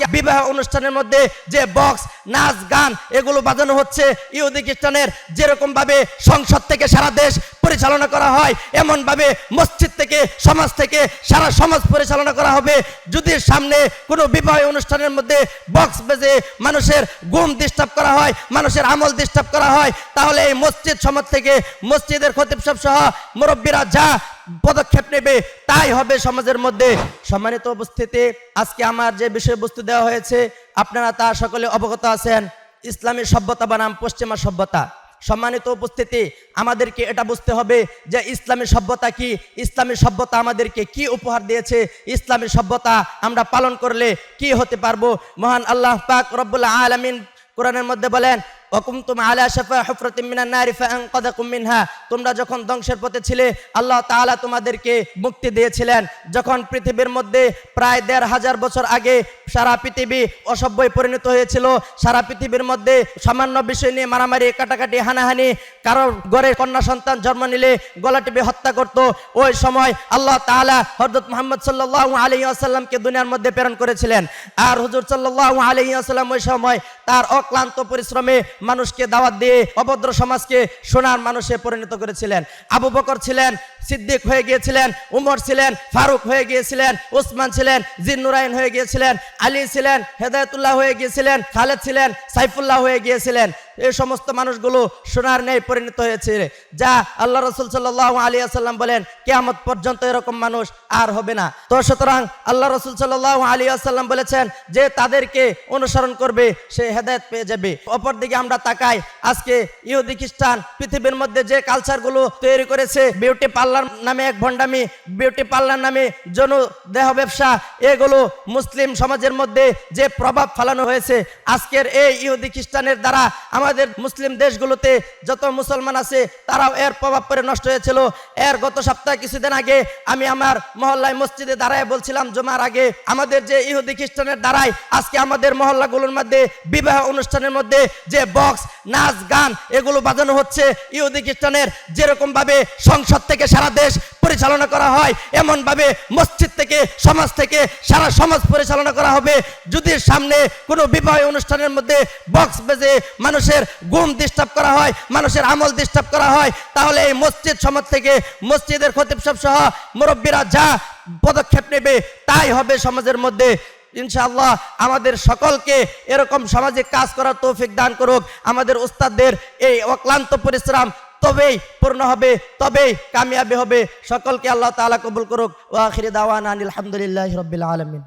আজকে বিবাহ অনুষ্ঠানের মধ্যে যে বক্স নাচ গান এগুলো বাজানো হচ্ছে, ইহুদি খ্রিস্টানের যেরকম ভাবে সংসদ থেকে সারা দেশ পরিচালনা করা হয়, এমন ভাবে মসজিদ থেকে সমাজ থেকে সারা সমাজ পরিচালনা করা হবে। যদি সামনে কোনো বিবাহ অনুষ্ঠানের মধ্যে বক্স বেজে মানুষের ঘুম ডিস্টার্ব করা হয়, মানুষের আমল ডিস্টার্ব করা হয়, তাহলে এই মসজিদ সমাজ থেকে মসজিদের খতিব সাহেব সহ মুরব্বীরা যা পদক্ষেপ নেবে তাই হবে সমাজের মধ্যে। সম্মানিত উপস্থিতি, আজকে আমার যে বিষয়বস্তু দেওয়া হয়েছে আপনারা তা সকলে অবগত আছেন। ইসলামী সভ্যতা বনাম পশ্চিমা সভ্যতা। সম্মানিত উপস্থিতি, আমাদেরকে এটা বুঝতে হবে যে ইসলামী সভ্যতা কি, ইসলামী সভ্যতা আমাদেরকে কি উপহার দিয়েছে, ইসলামী সভ্যতা আমরা পালন করলে কি হতে পারবো। মহান আল্লাহ পাক রব্বুল আলামিন কোরআনের মধ্যে বলেন, ওয়াকুমতুম আলা শাফা হুফরাতিন মিনান নারি ফাআনকাযাকুম মিনহা, তোমরা যখন ধ্বংসের পথে ছিলে আল্লাহ তাআলা তোমাদেরকে মুক্তি দিয়েছিলেন। যখন পৃথিবীর মধ্যে প্রায় ১৫০০ বছর আগে সারা পৃথিবী অসভ্যয় পরিণত হয়েছিল, সারা পৃথিবীর মধ্যে সামান্য বিষয় নিয়ে মারামারি কাটাকাটি হানাহানি, কারোর ঘরে কন্যা সন্তান জন্ম নিলে গলা টিপে হত্যা করত, ওই সময় আল্লাহ তাআলা হযরত মুহাম্মদ সাল্লাল্লাহু আলাইহি ওয়াসাল্লামকে দুনিয়ার মধ্যে প্রেরণ করেছিলেন। আর হুজুর সাল্লাল্লাহু আলাইহি ওয়াসাল্লাম ওই সময় তার অক্লান্ত পরিশ্রমে মানুষকে দাওয়াত দিয়ে অভদ্র সমাজকে সোনার মানুষে পরিণত করেছিলেন। আবু বকর ছিলেন, সিদ্দিক হয়ে গিয়েছিলেন, উমর ছিলেন, ফারুক হয়ে গিয়েছিলেন, উসমান ছিলেন, জিন্নুরাইন হয়ে গিয়েছিলেন, আলী ছিলেন, হেদায়েতুল্লাহ হয়ে গিয়েছিলেন, খালেদ ছিলেন, সাইফুল্লাহ হয়ে গিয়েছিলেন। এই সমস্ত মানুষগুলো সোনার ন্যায় পরিণত হয়েছে, যা আল্লাহ রাসূল সাল্লাল্লাহু আলাইহি ওয়াসাল্লাম বলেন কিয়ামত পর্যন্ত এরকম মানুষ আর হবে না। তো সুতরাং আল্লাহ রাসূল সাল্লাল্লাহু আলাইহি ওয়াসাল্লাম বলেছেন যে তাদেরকে অনুসরণ করবে সে হেদায়েত পেয়ে যাবে। অপরদিকে আমরা তাকাই, আজকে ইহুদি খ্রিস্টান পৃথিবীর মধ্যে যে কালচারগুলো তৈরি করেছে, বিউটি পার্লার নামে এক ভণ্ডামি, বিউটি পার্লার নামে যৌন দেহ ব্যবসা, এগুলো মুসলিম সমাজের মধ্যে যে প্রভাব ফেলানো হয়েছে, আজকের এই ইহুদি খ্রিস্টানের দ্বারা আমাদের মুসলিম দেশগুলোতে যত মুসলমান আছে তারাও এর প্রভাব পড়ে নষ্ট হয়েছিল। এর গত সপ্তাহে কিছুদিন আগে আমি আমার মহল্লায় মসজিদে দাঁড়ায় বলছিলাম জুমার আগে, আমাদের যে ইহুদি খ্রিস্টানের দ্বারাই আজকে আমাদের মহল্লাগুলোর মধ্যে বিবাহ অনুষ্ঠানের মধ্যে যে বক্স নাচ গান এগুলো বাজানো হচ্ছে, ইহুদি খ্রিস্টানের যেরকম ভাবে সংসদ থেকে সারা দেশ পরিচালনা করা হয়, এমন ভাবে মসজিদ থেকে সমাজ থেকে সারা সমাজ পরিচালনা করা হবে। যদি সামনে কোনো বিবাহ অনুষ্ঠানের মধ্যে বক্স বেজে মানুষের ঘুম ডিস্টার্ব করা হয়, মানুষের আমল ডিস্টার্ব করা হয়, তাহলে এই মসজিদ সমাজ থেকে মসজিদের খতিব সাহেব সহ মুরব্বীরা যা পদক্ষেপ নেবে তাই হবে সমাজের মধ্যে। ইনশাআল্লাহ আমাদের সকলকে এরকম সামাজিক কাজ করার তৌফিক দান করুক। আমাদের উস্তাদদের এই অক্লান্ত পরিশ্রম তবেই পূর্ণ হবে, তবেই কামিয়াবি হবে। সকলকে আল্লাহ তাআলা কবুল করুক। ওয়া আখিরি দাওয়ানা আলহামদুলিল্লাহি রাব্বিল আলামিন।